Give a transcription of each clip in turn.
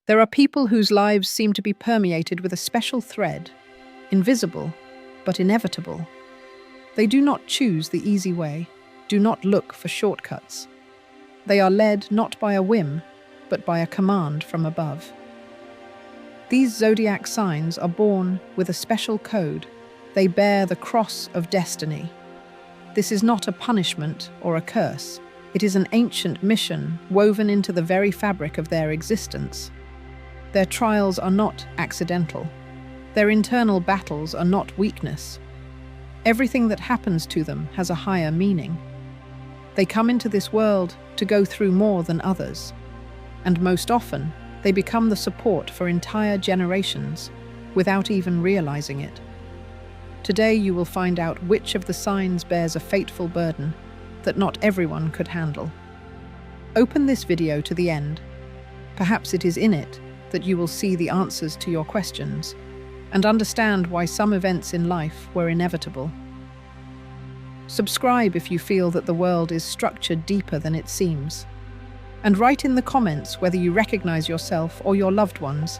There are people whose lives seem to be permeated with a special thread, invisible but inevitable. They do not choose the easy way, do not look for shortcuts. They are led not by a whim, but by a command from above. These zodiac signs are born with a special code. They bear the cross of destiny. This is not a punishment or a curse. It is an ancient mission woven into the very fabric of their existence. Their trials are not accidental. Their internal battles are not weakness. Everything that happens to them has a higher meaning. They come into this world to go through more than others, and most often they become the support for entire generations without even realizing it. Today you will find out which of the signs bears a fateful burden that not everyone could handle. Open this video to the end. Perhaps it is in it that you will see the answers to your questions and understand why some events in life were inevitable. Subscribe if you feel that the world is structured deeper than it seems. And write in the comments whether you recognize yourself or your loved ones.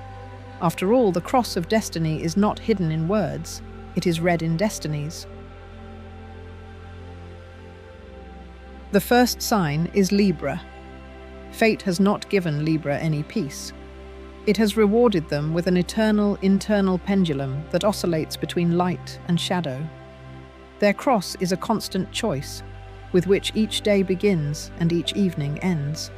After all, the cross of destiny is not hidden in words, it is read in destinies. The first sign is Libra. Fate has not given Libra any peace. It has rewarded them with an eternal internal pendulum that oscillates between light and shadow. Their cross is a constant choice, with which each day begins and each evening ends.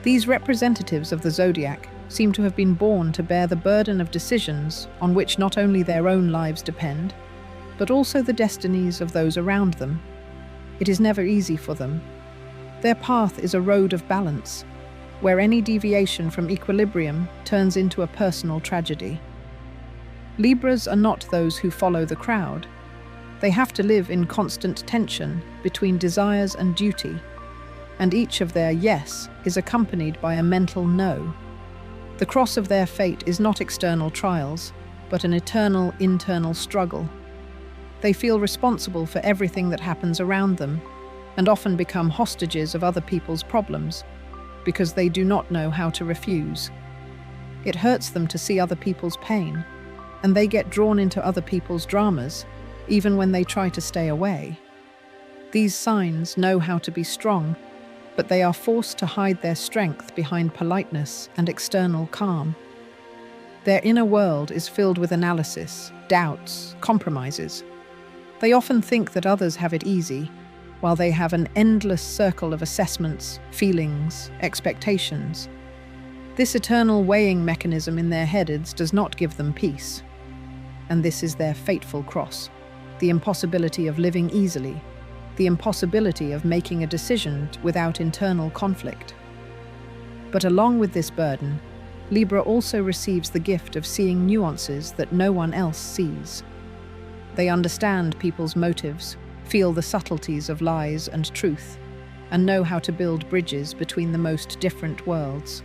These representatives of the zodiac seem to have been born to bear the burden of decisions on which not only their own lives depend, but also the destinies of those around them. It is never easy for them. Their path is a road of balance, where any deviation from equilibrium turns into a personal tragedy. Libras are not those who follow the crowd. They have to live in constant tension between desires and duty, and each of their yes is accompanied by a mental no. The cross of their fate is not external trials, but an eternal internal struggle. They feel responsible for everything that happens around them, and often become hostages of other people's problems, because they do not know how to refuse. It hurts them to see other people's pain, and they get drawn into other people's dramas, even when they try to stay away. These signs know how to be strong, but they are forced to hide their strength behind politeness and external calm. Their inner world is filled with analysis, doubts, compromises. They often think that others have it easy, while they have an endless circle of assessments, feelings, expectations. This eternal weighing mechanism in their heads does not give them peace. And this is their fateful cross, the impossibility of living easily, the impossibility of making a decision without internal conflict. But along with this burden, Libra also receives the gift of seeing nuances that no one else sees. They understand people's motives, feel the subtleties of lies and truth, and know how to build bridges between the most different worlds.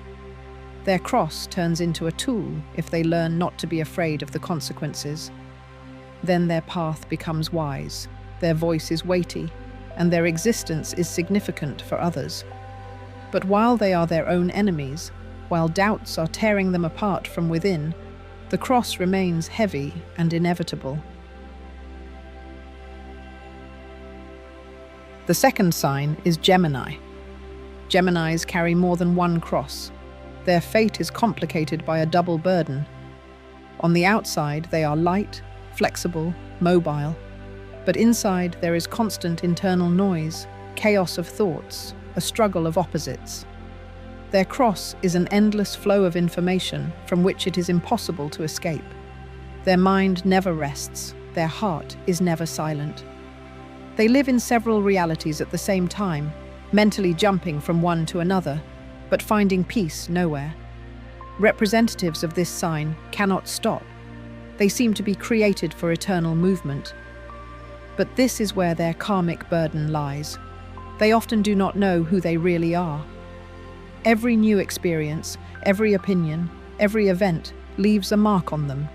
Their cross turns into a tool if they learn not to be afraid of the consequences. Then their path becomes wise, their voice is weighty, and their existence is significant for others. But while they are their own enemies, while doubts are tearing them apart from within, the cross remains heavy and inevitable. The second sign is Gemini. Geminis carry more than one cross. Their fate is complicated by a double burden. On the outside, they are light, flexible, mobile. But inside, there is constant internal noise, chaos of thoughts, a struggle of opposites. Their cross is an endless flow of information from which it is impossible to escape. Their mind never rests, their heart is never silent. They live in several realities at the same time, mentally jumping from one to another, but finding peace nowhere. Representatives of this sign cannot stop. They seem to be created for eternal movement. But this is where their karmic burden lies. They often do not know who they really are. Every new experience, every opinion, every event leaves a mark on them,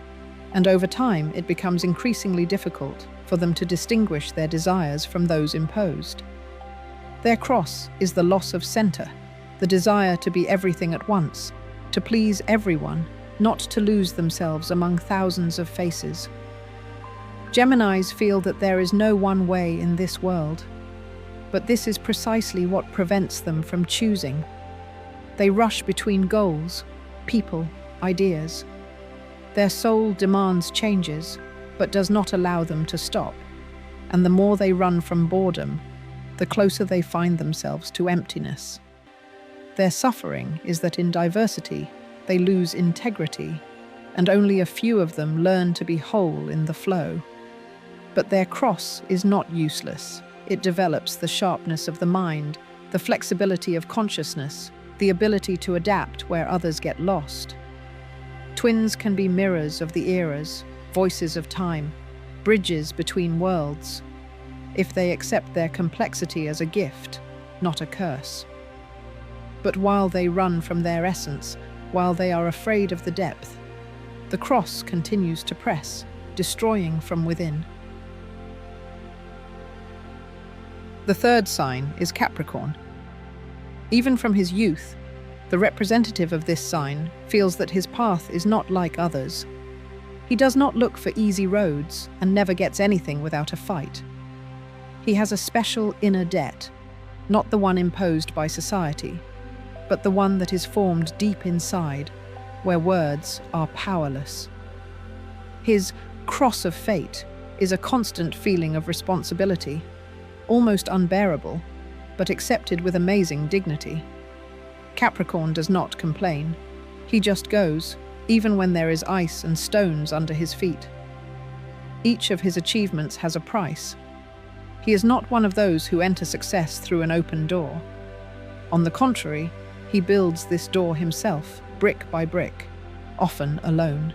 and over time it becomes increasingly difficult for them to distinguish their desires from those imposed. Their cross is the loss of center, the desire to be everything at once, to please everyone, not to lose themselves among thousands of faces. Geminis feel that there is no one way in this world, but this is precisely what prevents them from choosing. They rush between goals, people, ideas. Their soul demands changes, but does not allow them to stop. And the more they run from boredom, the closer they find themselves to emptiness. Their suffering is that in diversity, they lose integrity, and only a few of them learn to be whole in the flow. But their cross is not useless. It develops the sharpness of the mind, the flexibility of consciousness, the ability to adapt where others get lost. Twins can be mirrors of the eras, voices of time, bridges between worlds, if they accept their complexity as a gift, not a curse. But while they run from their essence, while they are afraid of the depth, the cross continues to press, destroying from within. The third sign is Capricorn. Even from his youth, the representative of this sign feels that his path is not like others. He does not look for easy roads and never gets anything without a fight. He has a special inner debt, not the one imposed by society, but the one that is formed deep inside, where words are powerless. His cross of fate is a constant feeling of responsibility, almost unbearable, but accepted with amazing dignity. Capricorn does not complain. He just goes, even when there is ice and stones under his feet. Each of his achievements has a price. He is not one of those who enter success through an open door. On the contrary, he builds this door himself, brick by brick, often alone.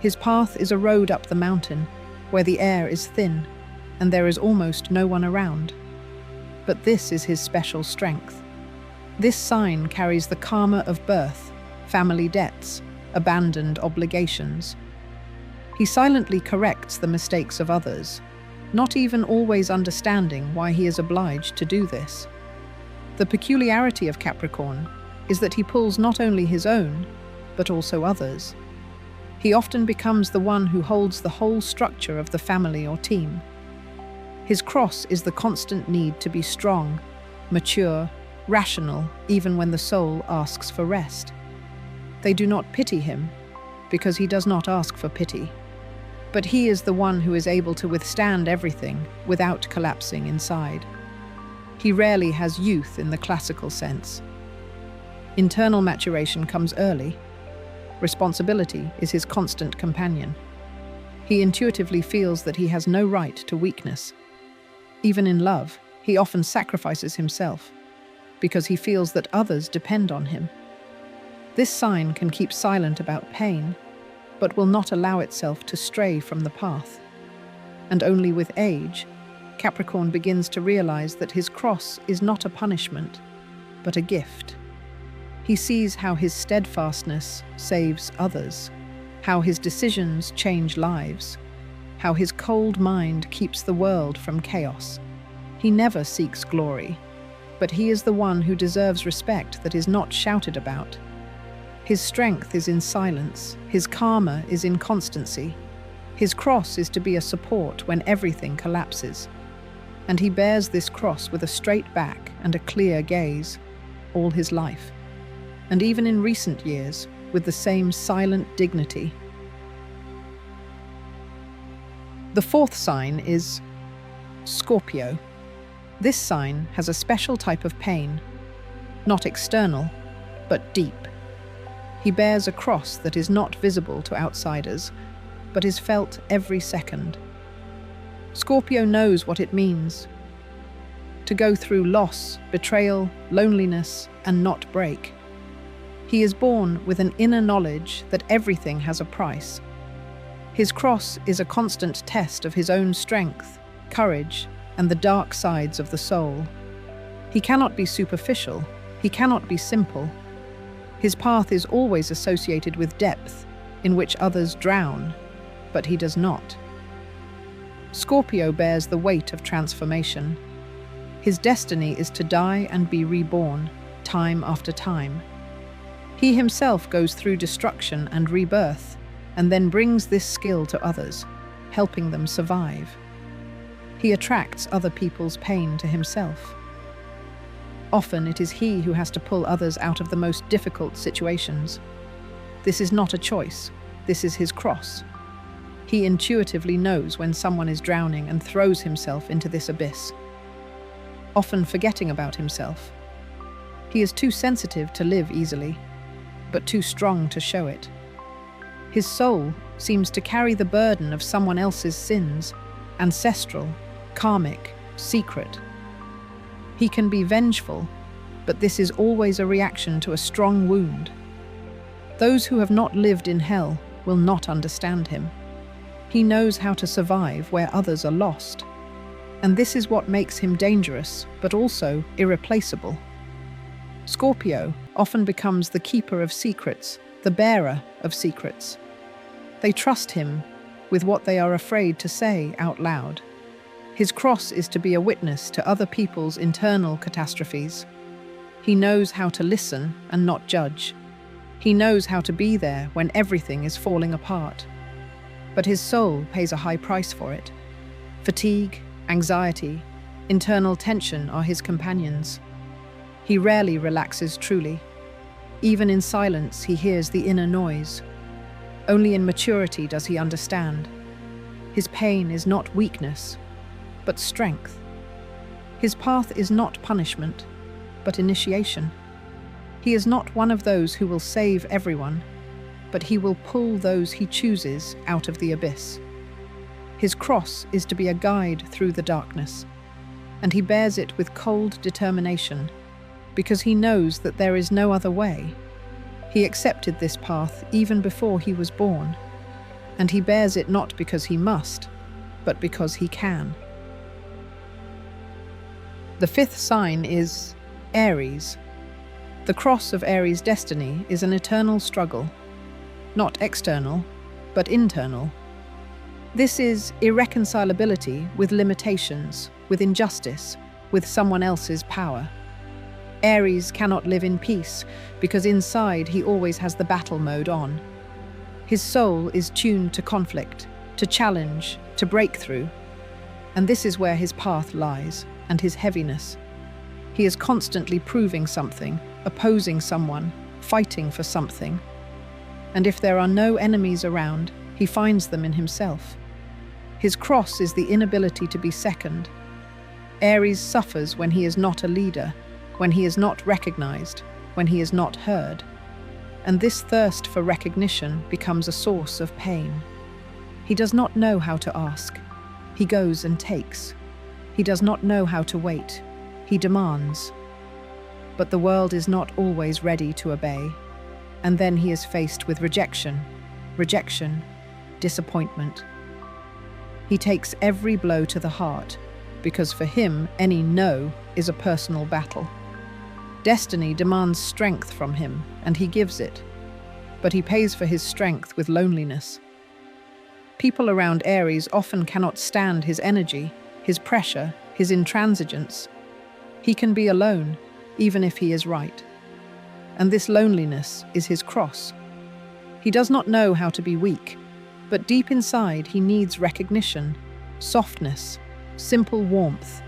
His path is a road up the mountain, where the air is thin, and there is almost no one around. But this is his special strength. This sign carries the karma of birth, family debts, abandoned obligations. He silently corrects the mistakes of others, not even always understanding why he is obliged to do this. The peculiarity of Capricorn is that he pulls not only his own, but also others. He often becomes the one who holds the whole structure of the family or team. His cross is the constant need to be strong, mature, rational, even when the soul asks for rest. They do not pity him, because he does not ask for pity. But he is the one who is able to withstand everything without collapsing inside. He rarely has youth in the classical sense. Internal maturation comes early. Responsibility is his constant companion. He intuitively feels that he has no right to weakness. Even in love, he often sacrifices himself, because he feels that others depend on him. This sign can keep silent about pain, but will not allow itself to stray from the path. And only with age, Capricorn begins to realize that his cross is not a punishment, but a gift. He sees how his steadfastness saves others, how his decisions change lives, how his cold mind keeps the world from chaos. He never seeks glory, but he is the one who deserves respect that is not shouted about. His strength is in silence, his karma is in constancy. His cross is to be a support when everything collapses. And he bears this cross with a straight back and a clear gaze, all his life. And even in recent years, with the same silent dignity. The fourth sign is Scorpio. This sign has a special type of pain, not external, but deep. He bears a cross that is not visible to outsiders, but is felt every second. Scorpio knows what it means to go through loss, betrayal, loneliness, and not break. He is born with an inner knowledge that everything has a price. His cross is a constant test of his own strength, courage, and the dark sides of the soul. He cannot be superficial, he cannot be simple. His path is always associated with depth, in which others drown, but he does not. Scorpio bears the weight of transformation. His destiny is to die and be reborn, time after time. He himself goes through destruction and rebirth, and then brings this skill to others, helping them survive. He attracts other people's pain to himself. Often it is he who has to pull others out of the most difficult situations. This is not a choice, this is his cross. He intuitively knows when someone is drowning and throws himself into this abyss, often forgetting about himself. He is too sensitive to live easily, but too strong to show it. His soul seems to carry the burden of someone else's sins, ancestral, karmic, secret. He can be vengeful, but this is always a reaction to a strong wound. Those who have not lived in hell will not understand him. He knows how to survive where others are lost. And this is what makes him dangerous, but also irreplaceable. Scorpio often becomes the keeper of secrets, the bearer of secrets. They trust him with what they are afraid to say out loud. His cross is to be a witness to other people's internal catastrophes. He knows how to listen and not judge. He knows how to be there when everything is falling apart. But his soul pays a high price for it. Fatigue, anxiety, internal tension are his companions. He rarely relaxes truly. Even in silence, he hears the inner noise. Only in maturity does he understand. His pain is not weakness, but strength. His path is not punishment, but initiation. He is not one of those who will save everyone, but he will pull those he chooses out of the abyss. His cross is to be a guide through the darkness, and he bears it with cold determination, because he knows that there is no other way. He accepted this path even before he was born, and he bears it not because he must, but because he can. The fifth sign is Aries. The cross of Aries' destiny is an eternal struggle, not external, but internal. This is irreconcilability with limitations, with injustice, with someone else's power. Aries cannot live in peace because inside he always has the battle mode on. His soul is tuned to conflict, to challenge, to breakthrough. And this is where his path lies, and his heaviness. He is constantly proving something, opposing someone, fighting for something. And if there are no enemies around, he finds them in himself. His cross is the inability to be second. Aries suffers when he is not a leader, when he is not recognized, when he is not heard. And this thirst for recognition becomes a source of pain. He does not know how to ask. He goes and takes. He does not know how to wait. He demands. But the world is not always ready to obey. And then he is faced with rejection, disappointment. He takes every blow to the heart, because for him, any no is a personal battle. Destiny demands strength from him, and he gives it. But he pays for his strength with loneliness. People around Aries often cannot stand his energy, his pressure, his intransigence. He can be alone, even if he is right. And this loneliness is his cross. He does not know how to be weak, but deep inside he needs recognition, softness, simple warmth.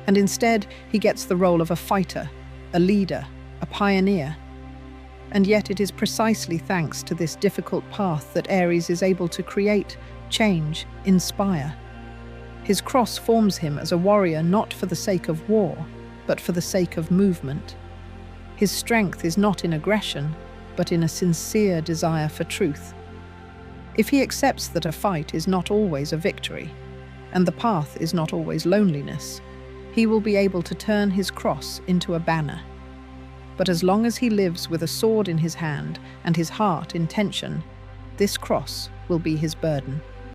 And instead he gets the role of a fighter, a leader, a pioneer. And yet it is precisely thanks to this difficult path that Aries is able to create, change, inspire. His cross forms him as a warrior not for the sake of war, but for the sake of movement. His strength is not in aggression, but in a sincere desire for truth. If he accepts that a fight is not always a victory, and the path is not always loneliness, he will be able to turn his cross into a banner. But as long as he lives with a sword in his hand and his heart in tension, this cross will be his burden.